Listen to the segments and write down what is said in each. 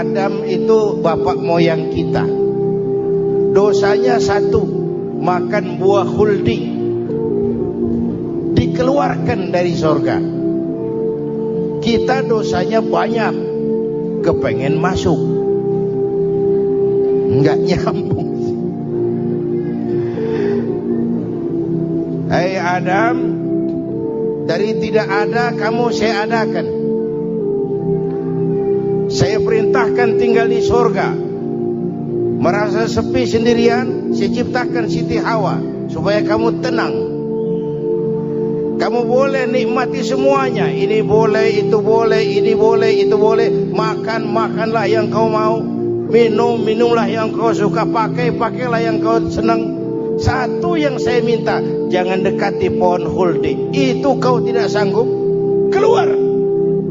Adam itu bapak moyang kita. Dosanya satu, makan buah khuldi, dikeluarkan dari surga. Kita dosanya banyak, kepengen masuk, nggak nyambung. Hai Adam, dari tidak ada kamu saya adakan. Saya perintahkan tinggal di surga. Merasa sepi sendirian, saya ciptakan Siti Hawa supaya kamu tenang. Kamu boleh nikmati semuanya. Ini boleh, itu boleh, ini boleh, itu boleh. Makan, makanlah yang kau mau. Minum, minumlah yang kau suka. Pakai, pakailah yang kau senang. Satu yang saya minta, jangan dekati pohon khuldi. Itu kau tidak sanggup, keluar.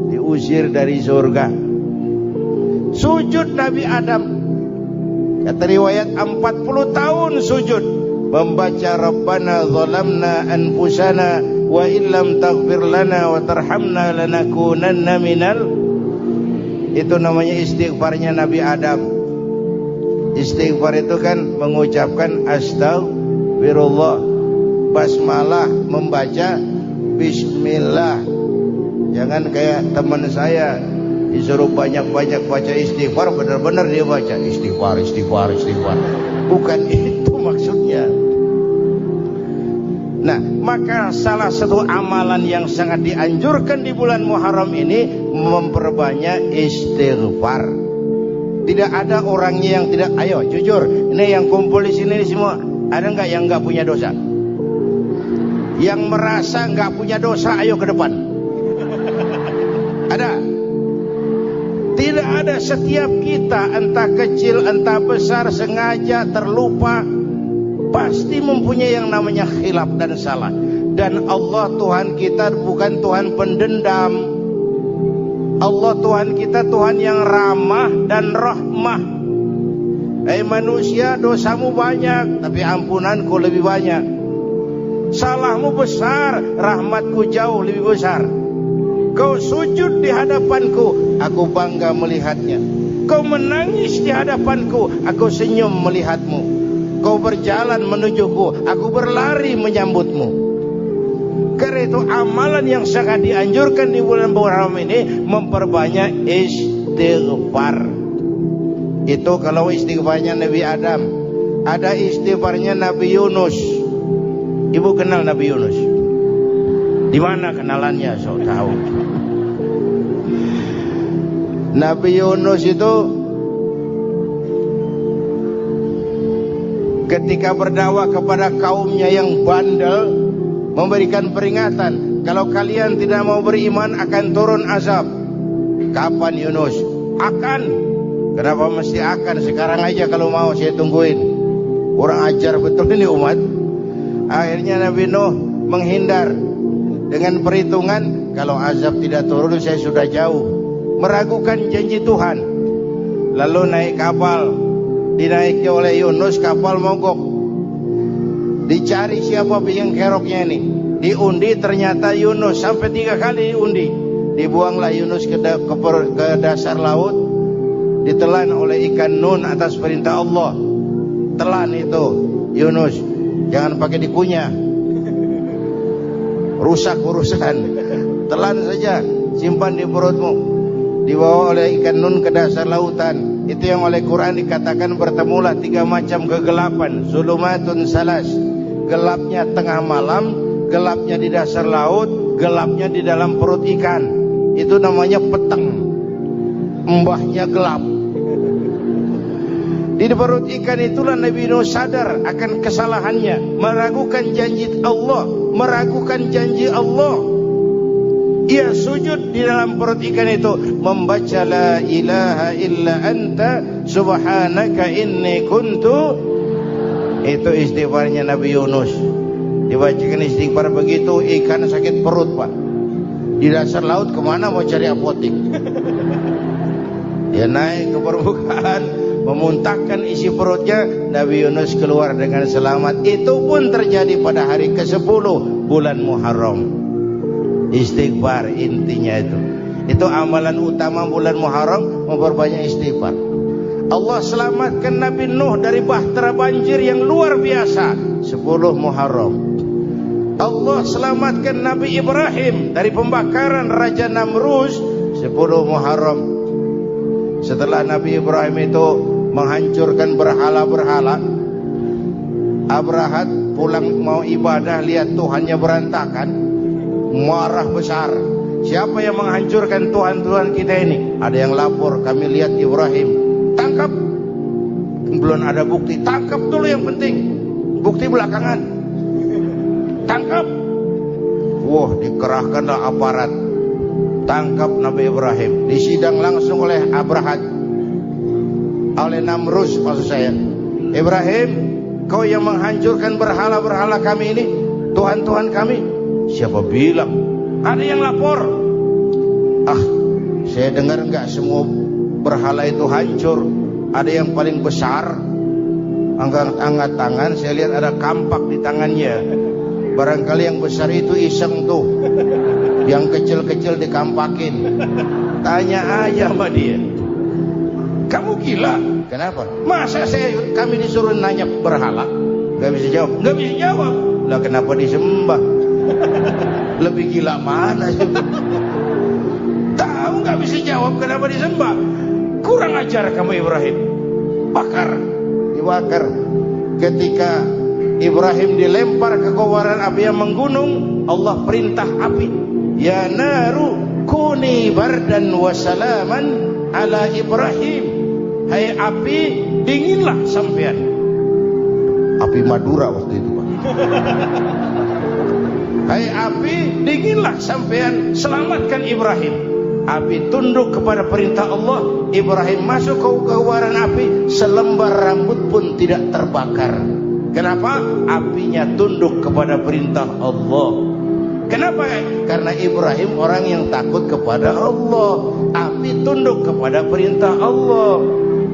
Diusir dari surga. Sujud Nabi Adam. Kata riwayat 40 tahun sujud membaca Rabbana zalamna anfusana wa illam taghfir lana wa tarhamna lanakunanna minal. Itu namanya istighfarnya Nabi Adam. Istighfar itu kan mengucapkan astagfirullah, basmalah, membaca bismillah. Jangan kayak teman saya disuruh banyak-banyak baca istighfar, benar-benar dia baca istighfar. Bukan itu maksudnya. Nah, maka salah satu amalan yang sangat dianjurkan di bulan Muharram ini memperbanyak istighfar. Tidak ada orangnya yang tidak. Ayo jujur, ini yang kumpul di sini semua, ada nggak yang nggak punya dosa? Yang merasa nggak punya dosa, ayo ke depan. Ada? Tidak ada. Setiap kita, entah kecil entah besar, sengaja terlupa, pasti mempunyai yang namanya khilaf dan salah. Dan Allah Tuhan kita bukan Tuhan pendendam. Allah Tuhan kita Tuhan yang ramah dan rahmah. Hai manusia, dosamu banyak, tapi ampunanku lebih banyak. Salahmu besar, rahmatku jauh lebih besar. Kau sujud di hadapanku, aku bangga melihatnya. Kau menangis di hadapanku, aku senyum melihatmu. Kau berjalan menujuku, aku berlari menyambutmu. Karena itu amalan yang sangat dianjurkan di bulan Muharram ini memperbanyak istighfar. Itu kalau istighfarnya Nabi Adam. Ada istighfarnya Nabi Yunus. Ibu kenal Nabi Yunus? Di mana kenalannya? So tahu. Nabi Yunus itu ketika berdakwah kepada kaumnya yang bandel, memberikan peringatan, kalau kalian tidak mau beriman akan turun azab. Kapan Yunus? Akan. Kenapa mesti akan? Sekarang aja kalau mau saya tungguin. Kurang ajar betul ini umat. Akhirnya Nabi Nuh menghindar dengan perhitungan, kalau azab tidak turun saya sudah jauh. Meragukan janji Tuhan. Lalu naik kapal, dinaiki oleh Yunus, kapal mogok. Dicari siapa biang keroknya ini. Diundi, ternyata Yunus. Sampai 3 kali diundi. Dibuanglah Yunus ke dasar laut. Ditelan oleh ikan nun atas perintah Allah. Telan itu Yunus, jangan pakai dikunyah, rusak urusan. Telan saja, simpan di perutmu. Dibawa oleh ikan nun ke dasar lautan. Itu yang oleh Quran dikatakan bertemulah 3 macam kegelapan. Zulumatun salas. Gelapnya tengah malam, gelapnya di dasar laut, gelapnya di dalam perut ikan. Itu namanya peteng. Mbahnya gelap. Di perut ikan itulah Nabi Nuh sadar akan kesalahannya, meragukan janji Allah, meragukan janji Allah. Ia sujud di dalam perut ikan itu, membaca la ilaha illa anta subhanaka inni kuntu. Itu istighfarnya Nabi Yunus. Dibacakan istighfar begitu, ikan sakit perut pak. Di dasar laut kemana mau cari apotik? Dia naik ke permukaan, memuntahkan isi perutnya. Nabi Yunus keluar dengan selamat. Itu pun terjadi pada hari ke-10 bulan Muharram. Istighfar intinya itu. Itu amalan utama bulan Muharram, memperbanyak istighfar. Allah selamatkan Nabi Nuh dari bahtera banjir yang luar biasa, 10 Muharram. Allah selamatkan Nabi Ibrahim dari pembakaran Raja Namrus, 10 Muharram. Setelah Nabi Ibrahim itu menghancurkan berhala-berhala, Abrahat pulang mau ibadah, lihat Tuhannya berantakan, marah besar. Siapa yang menghancurkan Tuhan-Tuhan kita ini? Ada yang lapor, kami lihat Ibrahim. Tangkap. Belum ada bukti, tangkap dulu yang penting. Bukti belakangan. Tangkap. Wah, dikerahkanlah aparat. Tangkap Nabi Ibrahim. Disidang langsung oleh Abrahat, oleh Namrus maksud saya. Ibrahim, kau yang menghancurkan berhala-berhala kami ini, Tuhan-Tuhan kami. Siapa bilang? Ada yang lapor. Saya dengar enggak semua berhala itu hancur. Ada yang paling besar, angkat tangan, saya lihat ada kampak di tangannya. Barangkali yang besar itu iseng tuh, yang kecil-kecil dikampakin. Tanya aja sama dia, kamu gila? Kenapa? Masa kami disuruh nanya berhala? Gak bisa jawab. Gak bisa jawab. Lah kenapa disembah? Lebih gila mana? Tahu gak bisa jawab kenapa disembah? Kurang ajar kamu Ibrahim. Bakar, dibakar. Ketika Ibrahim dilempar ke kobaran api yang menggunung, Allah perintah api, ya naru kuni bardan wa salaman ala Ibrahim. Hai api, dinginlah sampean. Api Madura waktu itu, Pak. Hai api, dinginlah sampean, selamatkan Ibrahim. Api tunduk kepada perintah Allah. Ibrahim masuk ke kobaran api, selembar rambut pun tidak terbakar. Kenapa? Apinya tunduk kepada perintah Allah. Kenapa? Karena Ibrahim orang yang takut kepada Allah. Api tunduk kepada perintah Allah.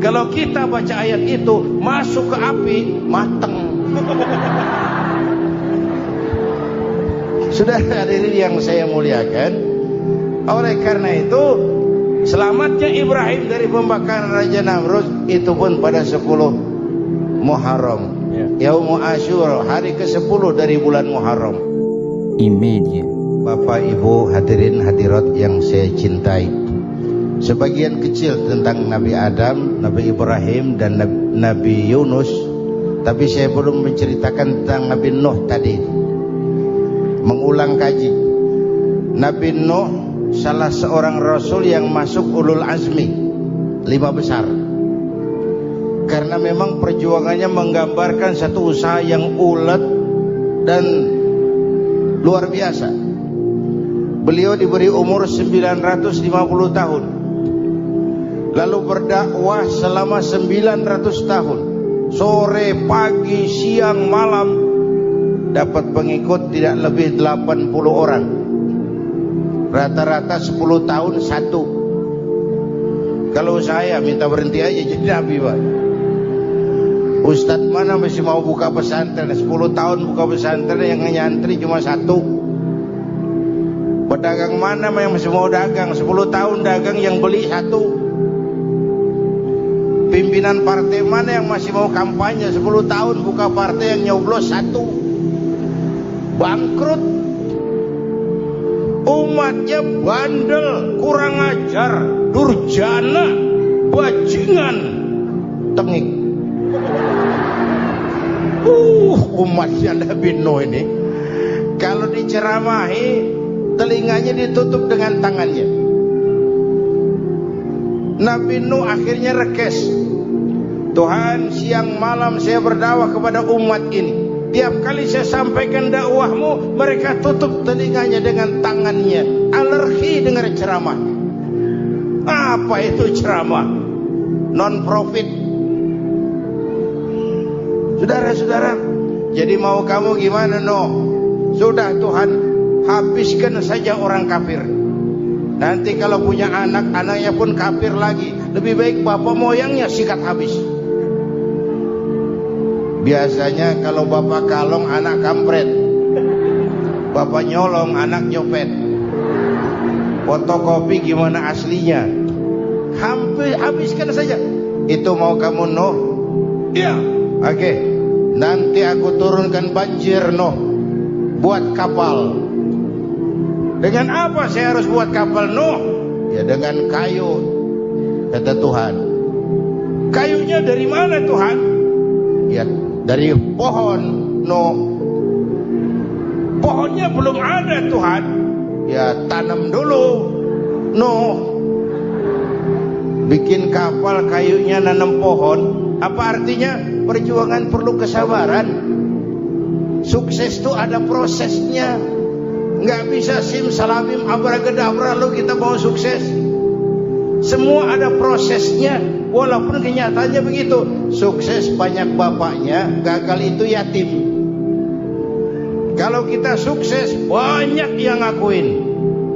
Kalau kita baca ayat itu, masuk ke api, mateng. Sudah hadirin yang saya muliakan, oleh karena itu selamatnya Ibrahim dari pembakaran Raja Namrus itu pun pada 10 Muharram. Yaumul Asyura, hari ke-10 dari bulan Muharram. Imedia. Bapak Ibu hadirin hadirat yang saya cintai, sebagian kecil tentang Nabi Adam, Nabi Ibrahim dan Nabi Yunus, tapi saya belum menceritakan tentang Nabi Nuh tadi. Mengulang kaji. Nabi Nuh salah seorang rasul yang masuk ulul azmi, 5 besar. Karena memang perjuangannya menggambarkan satu usaha yang ulet dan luar biasa. Beliau diberi umur 950 tahun, lalu berdakwah selama 900 tahun, sore, pagi, siang, malam, dapat pengikut tidak lebih 80 orang. Rata-rata 10 tahun satu. Kalau saya minta berhenti aja jadi nabi, Pak. Ustadz mana masih mau buka pesantren? 10 tahun buka pesantren, yang nyantri cuma 1. Pedagang mana yang masih mau dagang? 10 tahun dagang, yang beli 1. Pimpinan partai mana yang masih mau kampanye? 10 tahun buka partai, yang nyoblos 1. Bangkrut. Umatnya bandel, kurang ajar, durjana, bajingan, tengik. Umatnya Nabi Nuh ini kalau diceramahi, telinganya ditutup dengan tangannya. Nabi Nuh akhirnya rekes. Tuhan, siang malam saya berdakwah kepada umat ini. Tiap kali saya sampaikan dakwahmu, mereka tutup telinganya dengan tangannya. Alergi dengar ceramah. Apa itu ceramah? Non-profit. Saudara-saudara, jadi mau kamu gimana, no? Sudah Tuhan, habiskan saja orang kafir. Nanti kalau punya anak, anaknya pun kafir lagi. Lebih baik bapak moyangnya sikat habis. Biasanya kalau bapak kalong, anak kampret. Bapak nyolong, anak nyopet. Fotokopi gimana aslinya? Hampir habiskan saja. Itu mau kamu Nuh? Ya. Oke. Nanti aku turunkan banjir Nuh. Buat kapal. Dengan apa saya harus buat kapal Nuh? Ya dengan kayu, kata Tuhan. Kayunya dari mana Tuhan? Ya dari pohon Nuh. Pohonnya belum ada Tuhan. Ya tanam dulu Nuh. Bikin kapal, kayunya nanam pohon. Apa artinya? Perjuangan perlu kesabaran. Sukses itu ada prosesnya. Nggak bisa simsalabim abracadabra lalu kita mau sukses. Semua ada prosesnya. Walaupun kenyataannya begitu. Sukses banyak bapaknya, gagal itu yatim. Kalau kita sukses banyak yang ngakuin.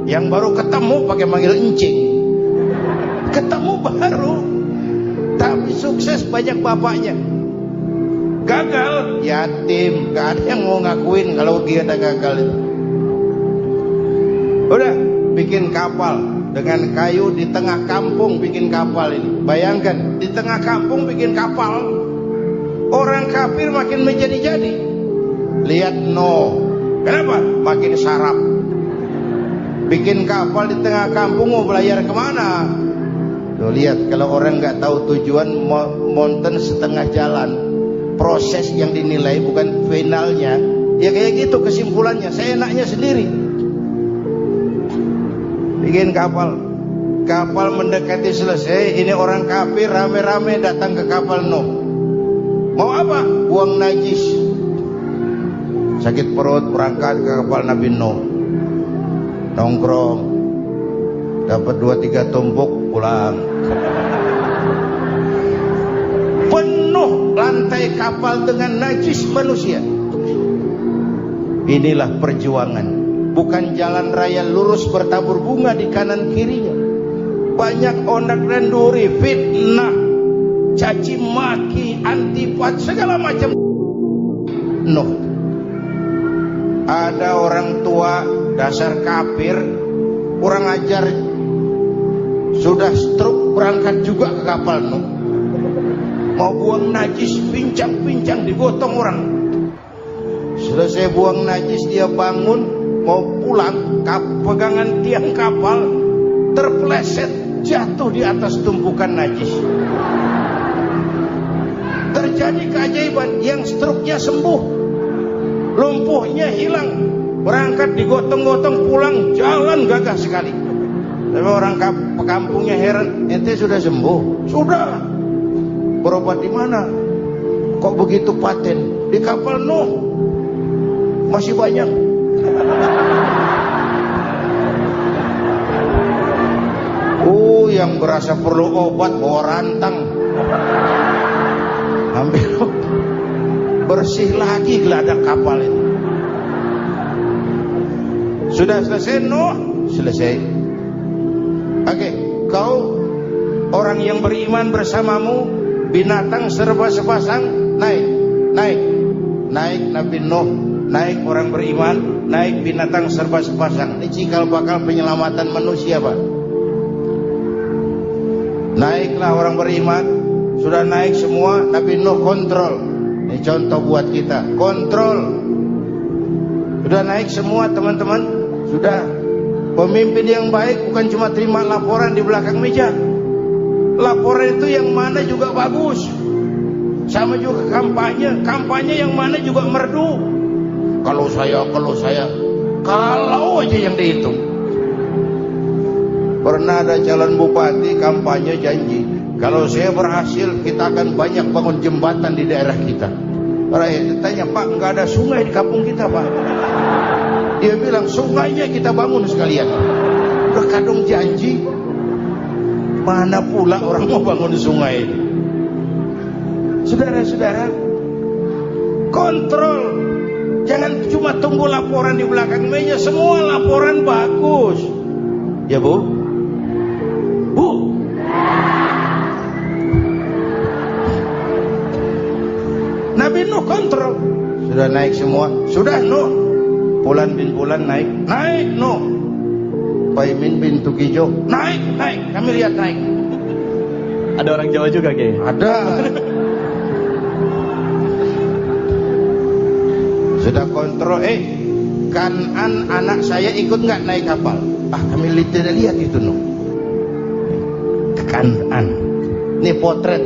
Yang baru ketemu pakai manggil encing. Ketemu baru. Tapi sukses banyak bapaknya. Gagal yatim. Gak ada yang mau ngakuin kalau dia ada gagal itu. Udah bikin kapal dengan kayu di tengah kampung, bikin kapal ini. Bayangkan di tengah kampung bikin kapal. Orang kafir makin menjadi-jadi. Lihat Nuh. Kenapa? Makin sarap. Bikin kapal di tengah kampung mau belayar kemana? Tuh lihat, kalau orang nggak tahu tujuan, mountain setengah jalan. Proses yang dinilai bukan finalnya. Ya kayak gitu kesimpulannya. Saya enaknya sendiri. Bikin kapal. Kapal mendekati selesai. Ini orang kafir rame-rame datang ke kapal Nuh. Mau apa? Buang najis. Sakit perut berangkat ke kapal Nabi Nuh. Nongkrong. Dapat 2-3 tumpuk pulang. Penuh lantai kapal dengan najis manusia. Inilah perjuangan. Bukan jalan raya lurus bertabur bunga di kanan kirinya. Banyak ondak dan duri, fitnah, caci maki, antipat, segala macam. Nuh. Ada orang tua dasar kafir, kurang ajar, sudah stroke berangkat juga ke kapal Nuh. Mau buang najis, pincang-pincang digotong orang. Selesai buang najis dia bangun. Mau pulang, pegangan tiang kapal terpeleset, jatuh di atas tumpukan najis. Terjadi keajaiban, yang stroke-nya sembuh, lumpuhnya hilang, berangkat digotong-gotong pulang, jalan gagah sekali. Tapi orang kampungnya heran, ente sudah sembuh? Sudah. Berobat di mana? Kok begitu paten? Di kapal Nuh. Masih banyak. Yang berasa perlu obat bawa rantang. Ambil bersih lagi geladak kapal itu. Sudah selesai Nuh? Selesai. Oke, kau orang yang beriman bersamamu, binatang serba sepasang, naik Nabi Nuh, naik orang beriman, naik binatang serba sepasang. Ini cikal bakal penyelamatan manusia, Pak. Naiklah orang beriman, sudah naik semua, Nabi Nuh kontrol. Ini contoh buat kita, kontrol. Sudah naik semua teman-teman, sudah. Pemimpin yang baik bukan cuma terima laporan di belakang meja. Laporan itu yang mana juga bagus. Sama juga kampanye yang mana juga merdu. Kalau aja yang dihitung. Pernah ada calon bupati kampanye janji, kalau saya berhasil kita akan banyak bangun jembatan di daerah kita. Rakyat tanya, Pak, nggak ada sungai di kampung kita, Pak. Dia bilang sungainya kita bangun sekalian. Berkadung janji, mana pula orang mau bangun sungai ini. Saudara-saudara, kontrol. Jangan cuma tunggu laporan di belakang meja, semua laporan bagus. Ya Bu? Nabi Nuh kontrol. Sudah naik semua. Sudah Nuh. Bulan bin bulan naik Nuh. Paimin bintu Kijo. Naik, kami lihat naik. Ada orang Jawa juga Kiai? Ada. Sudah kontrol, Kanan anak saya ikut nggak naik kapal? Kami tidak lihat itu no. Kanan. Ini potret.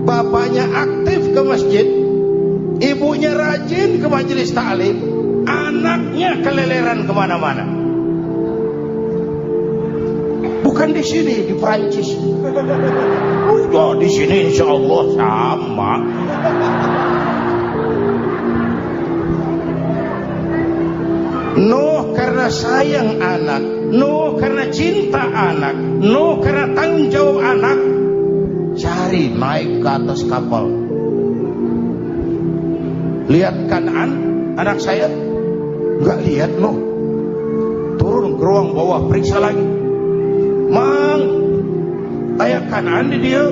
Bapaknya aktif ke masjid, ibunya rajin ke majelis ta'lim, anaknya keleleran kemana-mana. Bukan di sini, di Prancis. Oh, di sini insya Allah sama. Nuh karena sayang anak, Nuh karena cinta anak, Nuh karena tanggung jawab anak, cari naik ke atas kapal. Lihat Kanan, anak saya, nggak lihat Nuh. Turun ke ruang bawah, periksa lagi. Mang, ayah Kanan di dia.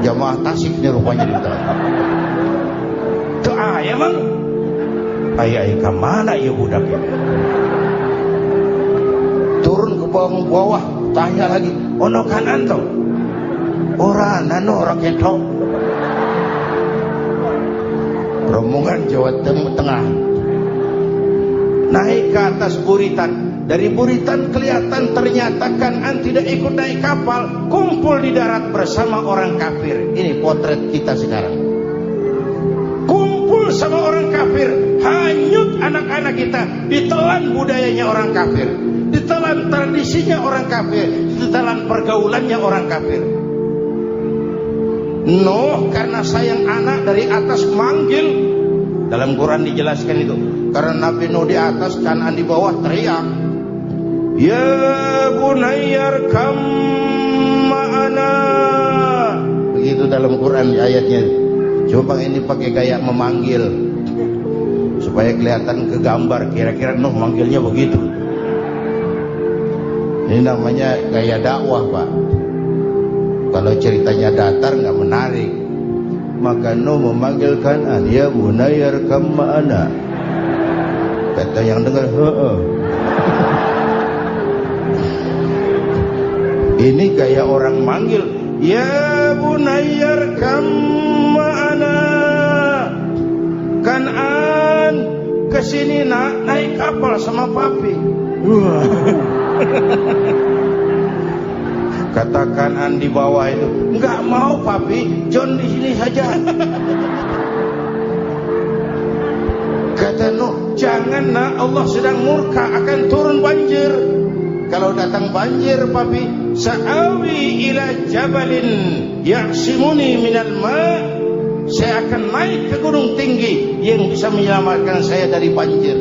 Jamaah tasik nih rupanya di dalam. Tuh ayah mang. Ayah ke mana ya budak ya? Turun ke bawah, tanya lagi. Ono Kanan tuh. Orang ketok. Rombongan Jawa Tengah naik ke atas buritan. Dari buritan kelihatan ternyata Kanan tidak ikut naik kapal, kumpul di darat bersama orang kafir. Ini potret kita sekarang. Kumpul sama orang kafir, hanyut anak-anak kita, ditelan budayanya orang kafir, ditelan tradisinya orang kafir, ditelan pergaulannya orang kafir. Nuh karena sayang anak dari atas manggil. Dalam Quran dijelaskan itu. Karena Nabi Nuh di atas, Kanan di bawah, teriak, ya bunayyar kam ma'ana. Begitu dalam Quran ayatnya. Coba ini pakai gaya memanggil supaya kelihatan ke gambar, kira-kira Nuh manggilnya begitu. Ini namanya gaya dakwah, Pak. Kalau ceritanya datar nggak menarik. Maka Nuh memanggil Kanan, ya bunayyar kam ma'ana. Kata yang dengar, ini gaya orang manggil, ya bunayyar kam ma'ana. Kanan kesini nak, naik kapal sama papi. Kata Kanan di bawah itu, nggak mau papi, John di sini saja. Kata Nuh, jangan nak, Allah sedang murka, akan turun banjir. Kalau datang banjir papi, sa'awi ila jabalin ya'simuni minal ma'. Saya akan naik ke gunung tinggi yang bisa menyelamatkan saya dari banjir.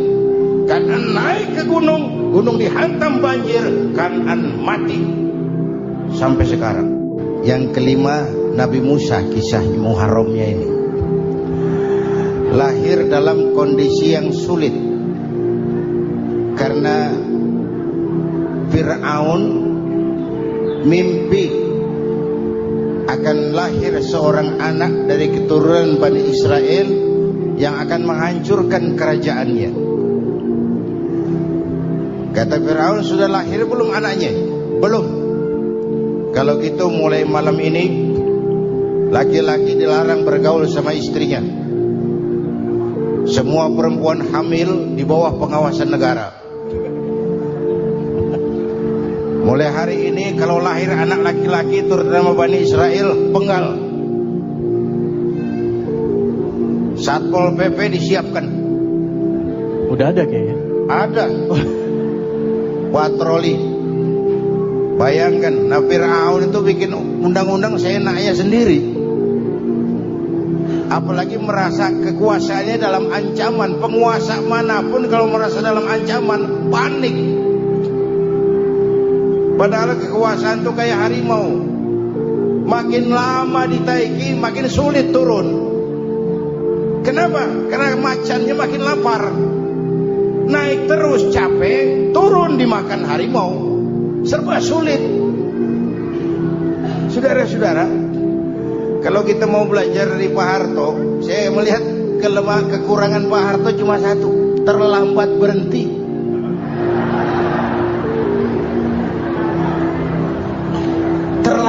Kanan naik ke gunung, gunung dihantam banjir, Kanan mati. Sampai sekarang. Yang kelima, Nabi Musa, kisah Muharramnya ini. Lahir dalam kondisi yang sulit. Karena Fir'aun mimpi akan lahir seorang anak dari keturunan Bani Israel yang akan menghancurkan kerajaannya. Kata Fir'aun, sudah lahir belum anaknya? Belum. Kalau gitu mulai malam ini laki-laki dilarang bergaul sama istrinya. Semua perempuan hamil di bawah pengawasan negara. Mulai hari ini kalau lahir anak laki-laki terutama Bani Israel, penggal. Satpol PP disiapkan. Udah ada kayaknya. Ada. Patroli. Bayangkan, nah Fir'aun itu bikin undang-undang seenaknya sendiri. Apalagi merasa kekuasaannya dalam ancaman. Penguasa manapun kalau merasa dalam ancaman, panik. Padahal kekuasaan itu kayak harimau. Makin lama ditaiki, makin sulit turun. Kenapa? Karena macannya makin lapar. Naik terus capek, turun dimakan harimau. Serba sulit. Saudara-saudara, kalau kita mau belajar dari Pak Harto, saya melihat kekurangan Pak Harto cuma satu, terlambat berhenti.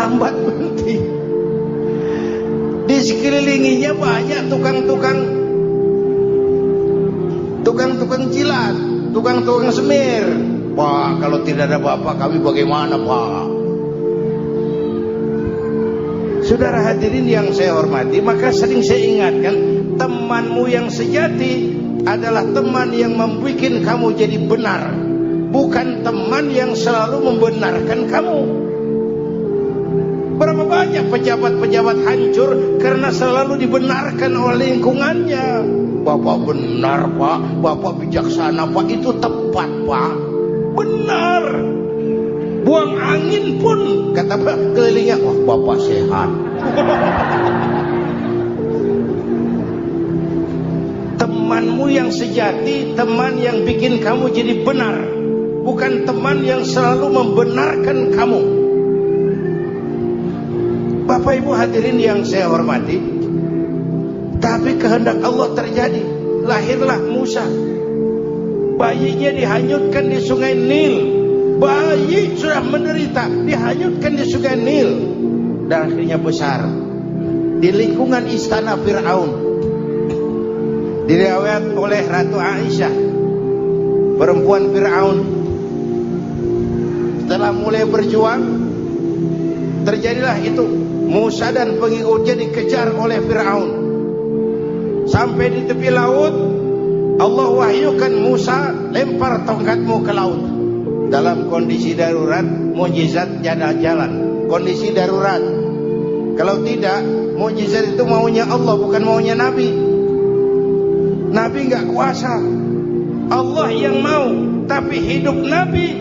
lambat berhenti. Di sekelilinginya banyak tukang jilat, tukang semir. Pak, kalau tidak ada bapak kami bagaimana, Pak? Saudara hadirin yang saya hormati, maka sering saya ingatkan, temanmu yang sejati adalah teman yang membuat kamu jadi benar, bukan teman yang selalu membenarkan kamu. Berapa banyak pejabat-pejabat hancur karena selalu dibenarkan oleh lingkungannya. Bapak benar, Pak. Bapak bijaksana, Pak. Itu tepat, Pak. Benar. Buang angin pun kata kelilingnya, wah Bapak sehat. Temanmu yang sejati, teman yang bikin kamu jadi benar, bukan teman yang selalu membenarkan kamu. Bapak Ibu hadirin yang saya hormati, tapi kehendak Allah terjadi. Lahirlah Musa. Bayinya dihanyutkan di sungai Nil. Bayi sudah menderita, dihanyutkan di sungai Nil. Dan akhirnya besar di lingkungan istana Fir'aun. Diriwayat oleh Ratu Aisyah, perempuan Fir'aun, setelah mulai berjuang, terjadilah itu. Musa dan pengikutnya dikejar oleh Fir'aun. Sampai di tepi laut, Allah wahyukan Musa, lempar tongkatmu ke laut. Dalam kondisi darurat, mukjizat tiada jalan. Kondisi darurat. Kalau tidak, mukjizat itu maunya Allah, bukan maunya Nabi. Nabi nggak kuasa, Allah yang mau. Tapi hidup Nabi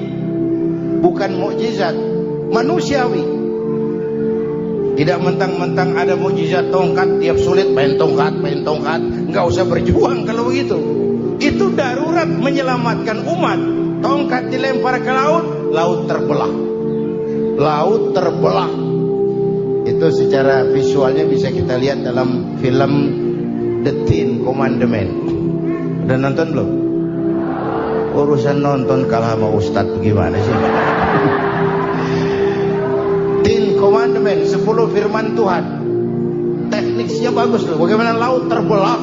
bukan mukjizat, manusiawi. Tidak mentang-mentang ada mukjizat tongkat, tiap sulit main tongkat. Nggak usah berjuang kalau begitu. Itu darurat menyelamatkan umat. Tongkat dilempar ke laut, laut terbelah. Laut terbelah. Itu secara visualnya bisa kita lihat dalam film The Ten Commandment. Udah nonton belum? Urusan nonton kalah sama Ustadz gimana sih? Ten Commandment, 10 firman Tuhan. Tekniknya bagus loh. Bagaimana laut terbelah.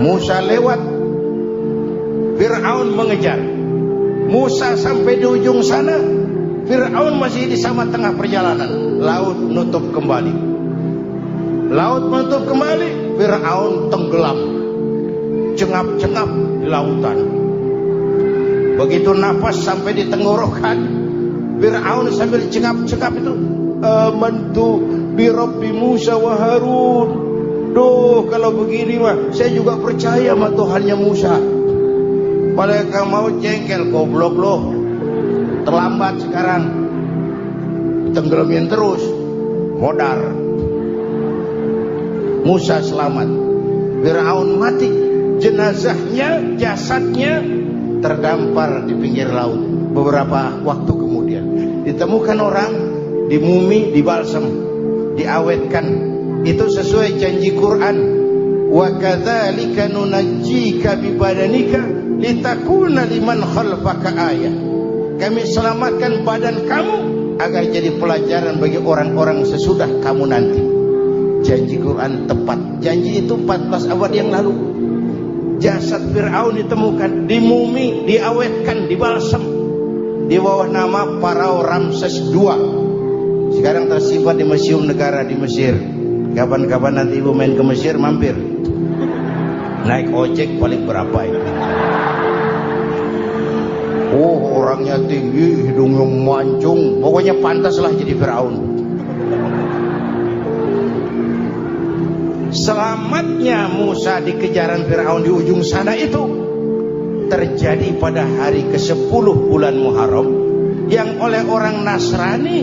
Musa lewat, Fir'aun mengejar. Musa sampai di ujung sana, Fir'aun masih di sama tengah perjalanan. Laut nutup kembali. Laut menutup kembali, Fir'aun tenggelam, cengap-cengap di lautan. Begitu nafas sampai di tenggorokan, Fir'aun sambil cengap-cengap itu, amantu bi Rabbi Musa wa Harun. Duh, kalau begini mah saya juga percaya sama Tuhannya Musa. Padahal kamu mau jengkel, goblok loh. Terlambat sekarang. Tenggelamin terus, modar. Musa selamat, Fir'aun mati. Jenazahnya, jasadnya terdampar di pinggir laut. Beberapa waktu kemudian ditemukan orang, dimumi, dibalsem, diawetkan. Itu sesuai janji Quran. Wa kadzalika nunajjika bi badanika litakuna liman khalfaka ayah. Kami selamatkan badan kamu agar jadi pelajaran bagi orang-orang sesudah kamu nanti. Janji Quran tepat. Janji itu 14 abad yang lalu. Jasad Fir'aun ditemukan, dimumi, diawetkan, dibalsem di bawah nama Farao Ramses II. Sekarang tersimpan di Museum Negara di Mesir. Kapan-kapan nanti ibu main ke Mesir, mampir. Naik ojek paling berapa itu? Oh, orangnya tinggi, hidungnya mancung. Pokoknya pantaslah jadi Fir'aun. Selamatnya Musa di kejaran Fir'aun di ujung sana itu terjadi pada hari ke-10 bulan Muharram, yang oleh orang Nasrani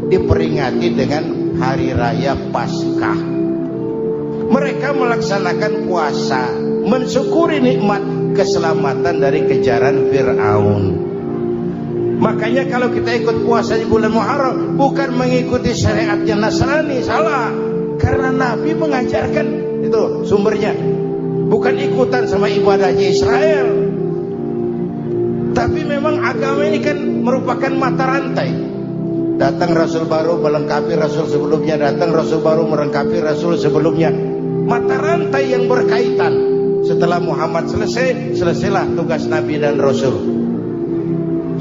diperingati dengan Hari Raya Paskah. Mereka melaksanakan puasa, mensyukuri nikmat keselamatan dari kejaran Fir'aun. Makanya kalau kita ikut puasa di bulan Muharram, bukan mengikuti syariatnya Nasrani, salah. Karena Nabi mengajarkan, itu sumbernya, bukan ikutan sama ibadahnya Israel. Tapi memang agama ini kan merupakan mata rantai. Datang Rasul baru melengkapi Rasul sebelumnya, datang Rasul baru melengkapi Rasul sebelumnya. Mata rantai yang berkaitan. Setelah Muhammad selesai, selesailah tugas Nabi dan Rasul.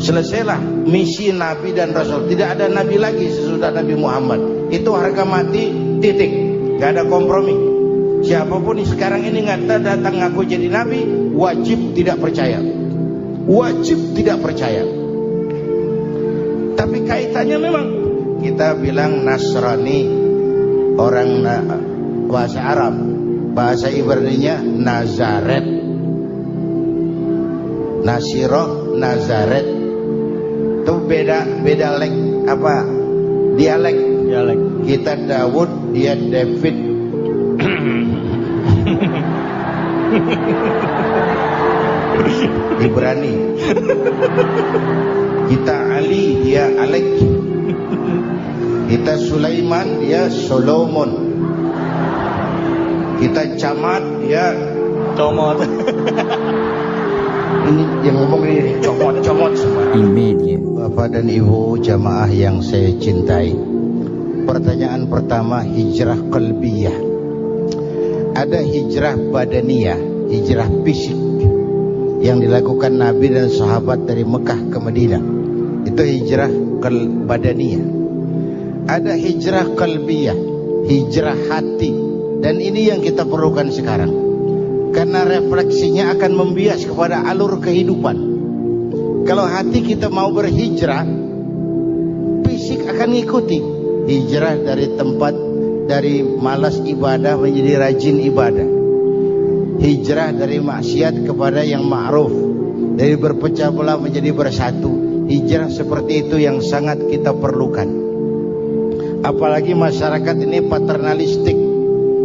Selesailah misi Nabi dan Rasul. Tidak ada Nabi lagi sesudah Nabi Muhammad. Itu harga mati, titik. Gak ada kompromi. Siapapun sekarang ini ngata datang ngaku jadi Nabi, wajib tidak percaya. Wajib tidak percaya. Tapi kaitannya memang kita bilang Nasrani, orang bahasa Arab, bahasa Ibraninya Nazaret, Nasiroh, Nazaret. Itu beda apa dialek. Kita Daud, dia David. Ibrani. Kita Ali, dia Alek. Kita Sulaiman, dia Solomon. Kita Camat, dia Comot. Ini yang ngomong ini comot semua. Imedia. Bapak dan Ibu jamaah yang saya cintai, pertanyaan pertama, hijrah qalbiyah. Ada hijrah badaniyah, hijrah fisik yang dilakukan Nabi dan sahabat dari Mekah ke Madinah. Itu hijrah badaniyah. Ada hijrah qalbiyah, hijrah hati. Dan ini yang kita perlukan sekarang. Karena refleksinya akan membias kepada alur kehidupan. Kalau hati kita mau berhijrah, fisik akan ngikuti. Hijrah dari tempat, dari malas ibadah menjadi rajin ibadah. Hijrah dari maksiat kepada yang ma'ruf, dari berpecah belah menjadi bersatu. Hijrah seperti itu yang sangat kita perlukan. Apalagi masyarakat ini paternalistik.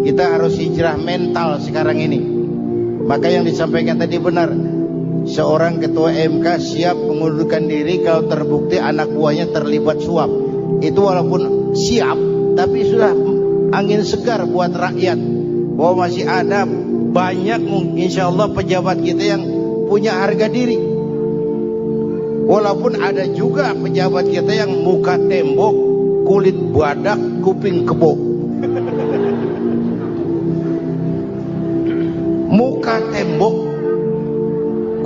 Kita harus hijrah mental sekarang ini. Maka yang disampaikan tadi benar. Seorang ketua MK siap mengundurkan diri kalau terbukti anak buahnya terlibat suap. Itu walaupun siap, tapi sudah angin segar buat rakyat. Bahwa masih ada banyak insya Allah pejabat kita yang punya harga diri. Walaupun ada juga pejabat kita yang muka tembok, kulit badak, kuping kebo. Muka tembok,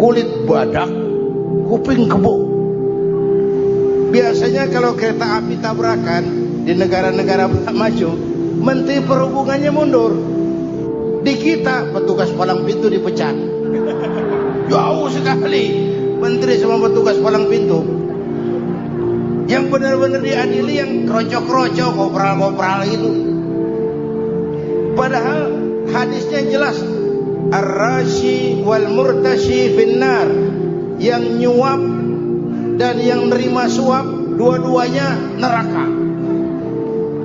kulit badak, kuping kebo. Biasanya kalau kereta api tabrakan di negara-negara maju, Menteri Perhubungannya mundur. Di kita petugas palang pintu dipecat. Jauh sekali menteri sama petugas palang pintu. Yang benar-benar diadili yang krocok-krocok, kopral-kopral itu. Padahal hadisnya jelas, ar-rashi wal murtashi finnar. Yang nyuap dan yang nerima suap, dua-duanya neraka.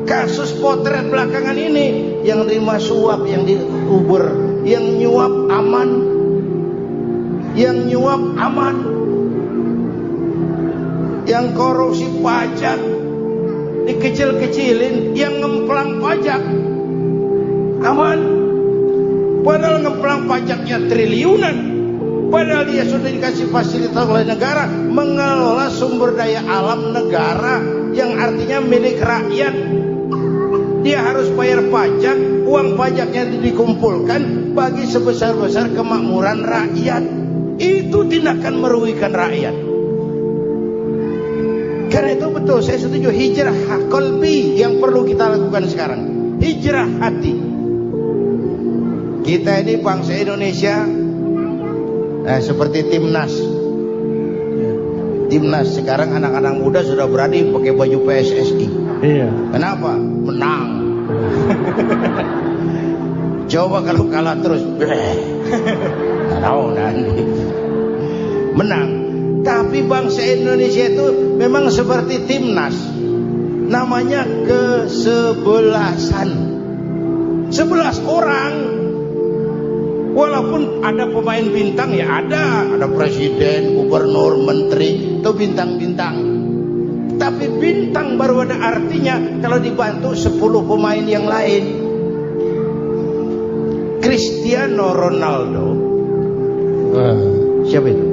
Kasus potret belakangan ini, yang nerima suap, yang diuber, yang nyuap aman, yang nyuap aman, yang korupsi pajak dikecil-kecilin, yang ngemplang pajak aman. Padahal ngemplang pajaknya triliunan. Padahal dia sudah dikasih fasilitas oleh negara mengelola sumber daya alam negara yang artinya milik rakyat. Dia harus bayar pajak, uang pajaknya dikumpulkan bagi sebesar-besar kemakmuran rakyat. Itu tindakan merugikan rakyat. Karena itu betul, saya setuju, hijrah qalbi yang perlu kita lakukan sekarang. Hijrah hati. Kita ini bangsa Indonesia, seperti timnas. Timnas sekarang anak-anak muda sudah berani pakai baju PSSI. Iya. Kenapa? Menang. Coba kalau kalah terus, tahu nanti. Menang. Tapi bangsa Indonesia itu memang seperti timnas. Namanya kesebelasan. 11 orang. Walaupun ada pemain bintang, ya ada presiden, gubernur, menteri, itu bintang-bintang. Tapi bintang baru ada artinya kalau dibantu 10 pemain yang lain. Cristiano Ronaldo, siapa itu?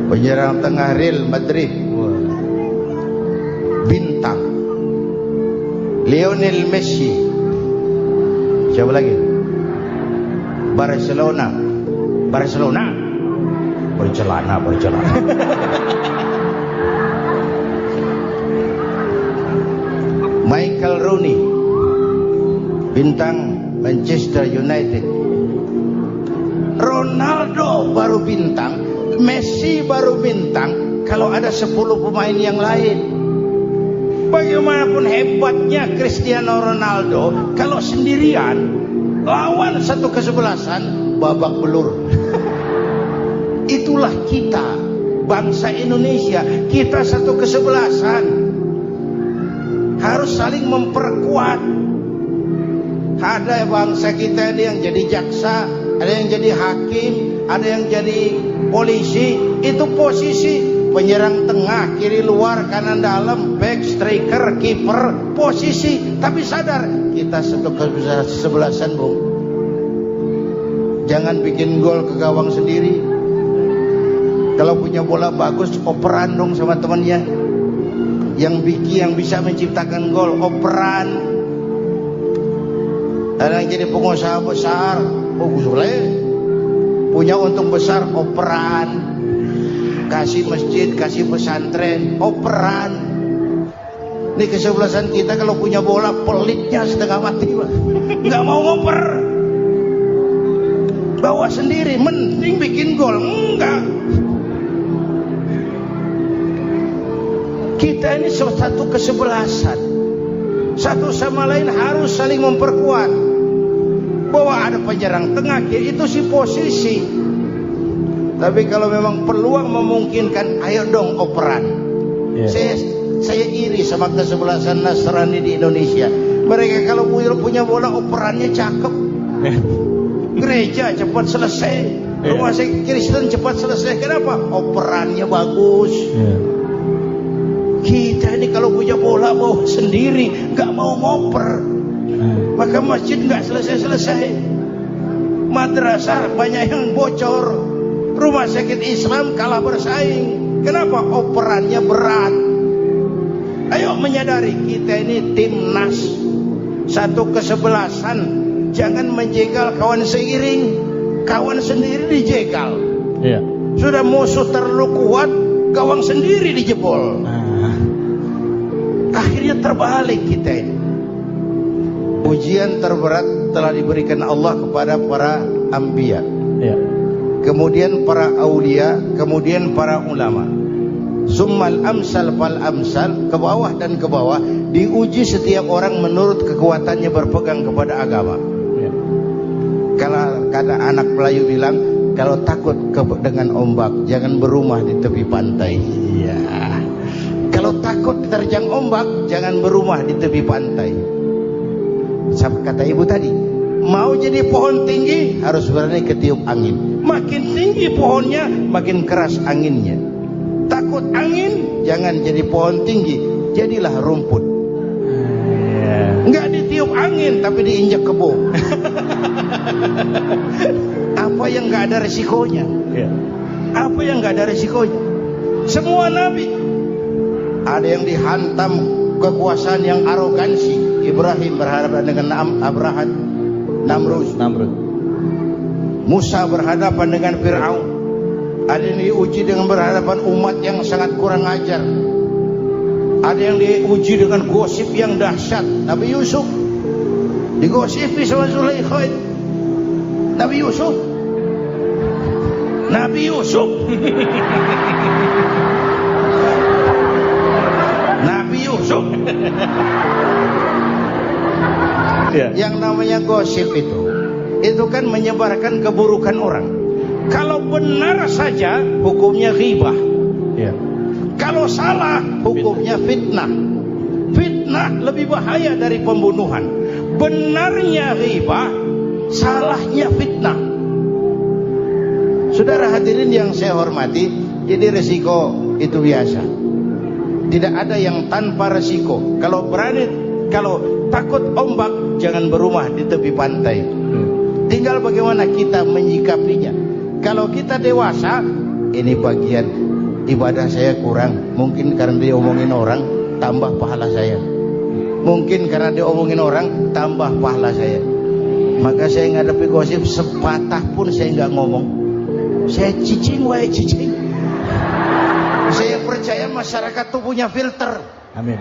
Penyerang tengah Real Madrid, bintang. Lionel Messi. Siapa lagi? Barcelona. Bercelana. Michael Rooney, bintang Manchester United. Ronaldo baru bintang, Messi baru bintang. Kalau ada 10 pemain yang lain, bagaimanapun hebatnya Cristiano Ronaldo, kalau sendirian lawan satu kesebelasan, babak belur. Itulah kita, bangsa Indonesia. Kita satu kesebelasan, harus saling memperkuat. Ada bangsa kita ini yang jadi jaksa, ada yang jadi hakim, ada yang jadi polisi. Itu posisi penyerang tengah, kiri luar, kanan dalam, back, striker, kiper, posisi. Tapi sadar, kita satu kesebelasan, Bung. Jangan bikin gol ke gawang sendiri. Kalau punya bola bagus, operan dong sama temannya. Yang Biki yang bisa menciptakan gol, operan. Ada yang jadi pengusaha besar, bagus boleh. Punya untung besar, operan. Kasih masjid, kasih pesantren, operan. Ini kesebelasan kita kalau punya bola, pelitnya setengah mati, nggak mau ngoper. Bawa sendiri, mending bikin gol, enggak. Kita ini satu kesebelasan, satu sama lain harus saling memperkuat. Bahwa ada penyerang tengah, itu si posisi. Tapi kalau memang peluang memungkinkan, ayo dong operan. Saya iri sama kesebelasan Nasrani di Indonesia. Mereka kalau punya bola, operannya cakep. Gereja cepat selesai, rumah sakit Kristen cepat selesai. Kenapa? Operannya bagus. Kita ini kalau punya bola bawa sendiri, nggak mau ngoper, maka masjid nggak selesai-selesai. Madrasah banyak yang bocor, rumah sakit Islam kalah bersaing. Kenapa? Operannya berat. Ayo menyadari kita ini timnas, satu kesebelasan. Jangan menjegal kawan seiring, kawan sendiri dijegal. Sudah musuh terlalu kuat, gawang sendiri dijebol. Akhirnya terbalik kita ini. Ujian terberat telah diberikan Allah kepada para anbiya, kemudian para aulia, kemudian para ulama. Summal amsal fal amsal, ke bawah dan ke bawah. Diuji setiap orang menurut kekuatannya berpegang kepada agama. Kalau kata anak Melayu bilang, kalau takut dengan ombak, jangan berumah di tepi pantai. Kalau takut diterjang ombak, jangan berumah di tepi pantai. Kata ibu tadi, mau jadi pohon tinggi harus berani ketiup angin. Makin tinggi pohonnya, makin keras anginnya. Takut angin, jangan jadi pohon tinggi, jadilah rumput. Enggak ditiup angin, tapi diinjak kebo. Apa yang enggak ada resikonya? Apa yang enggak ada resikonya? Semua nabi, ada yang dihantam kekuasaan yang arogansi. Ibrahim berhadapan dengan Abrahat, Namrud. Musa berhadapan dengan Fir'aun. Ada yang diuji dengan berhadapan umat yang sangat kurang ajar. Ada yang diuji dengan gosip yang dahsyat. Nabi Yusuf digosipi sama Zulaikha. Nabi Yusuf Yang namanya gosip itu kan menyebarkan keburukan orang. Kalau benar saja hukumnya ghibah. Kalau salah hukumnya fitnah. Fitnah lebih bahaya dari pembunuhan. Benarnya ghibah, salahnya fitnah. Saudara hadirin yang saya hormati, jadi resiko itu biasa. Tidak ada yang tanpa resiko. Kalau takut ombak, jangan berumah di tepi pantai. Tinggal bagaimana kita menyikapinya. Kalau kita dewasa, ini bagian ibadah saya kurang. Mungkin karena diomongin orang, tambah pahala saya. Mungkin karena diomongin orang, tambah pahala saya. Maka saya ngadepi gosip sepatah pun saya nggak ngomong. Saya cicing wae cicing. Saya percaya masyarakat tuh punya filter. Amin.